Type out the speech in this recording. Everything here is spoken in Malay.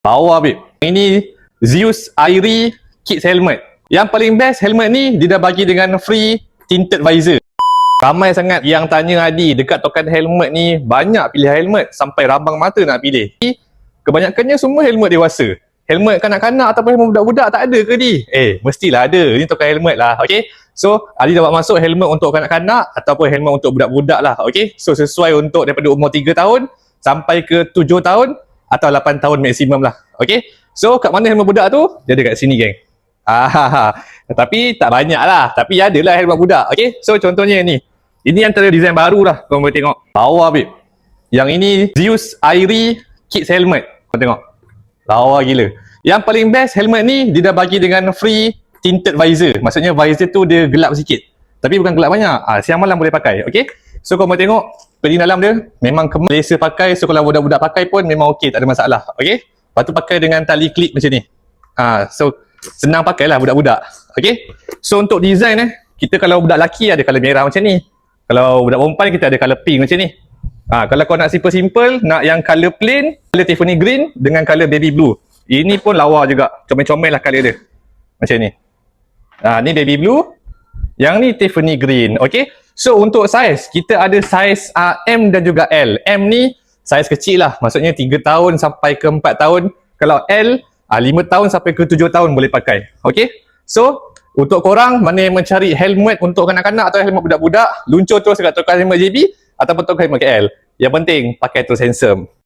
Power babe. Ini Zeus Airy Kids Helmet. Yang paling best helmet ni dia dah bagi dengan free tinted visor. Ramai sangat yang tanya Adi dekat token helmet ni, banyak pilihan helmet sampai rabang mata nak pilih. Kebanyakannya semua helmet dewasa. Helmet kanak-kanak ataupun helmet budak-budak tak ada ke Di? Mestilah ada. Ini token helmet lah. Okay. So Adi dapat masuk helmet untuk kanak-kanak ataupun helmet untuk budak-budak lah. Okay. So sesuai untuk daripada umur 3 tahun sampai ke 7 tahun atau 8 tahun maksimum lah. Okay. So kat mana helmet budak tu? Dia ada kat sini geng. Tapi tak banyak lah. Tapi adalah helmet budak. Okay. So contohnya ni. Ini antara design baru lah. Korang boleh tengok. Lawa babe. Yang ini Zeus Airy Kids Helmet. Korang tengok. Lawa gila. Yang paling best helmet ni dia dah bagi dengan free tinted visor. Maksudnya visor tu dia gelap sikit. Tapi bukan gelap banyak. Siang malam boleh pakai. Okay. So korang boleh tengok. Pelin dalam dia memang kemas selesa pakai. So kalau budak-budak pakai pun memang okey, tak ada masalah. Okay. Lepas tu pakai dengan tali klip macam ni. So senang pakai lah budak-budak. Okay. So untuk design kita kalau budak lelaki ada colour merah macam ni. Kalau budak perempuan kita ada colour pink macam ni. Kalau kau nak simple-simple, nak yang colour plain, colour Tiffany green dengan colour baby blue. Ini pun lawa juga. Comel-comel lah colour dia. Macam ni. Ni baby blue. Yang ni Tiffany green. Okay. So untuk saiz, kita ada saiz M dan juga L. M ni saiz kecil lah. Maksudnya 3 tahun sampai ke 4 tahun. Kalau L, 5 tahun sampai ke 7 tahun boleh pakai. Okay. So untuk korang mana yang mencari helmet untuk kanak-kanak atau helmet budak-budak, luncur terus dekat toko helmet JB ataupun toko helmet KL. Yang penting pakai terus handsome.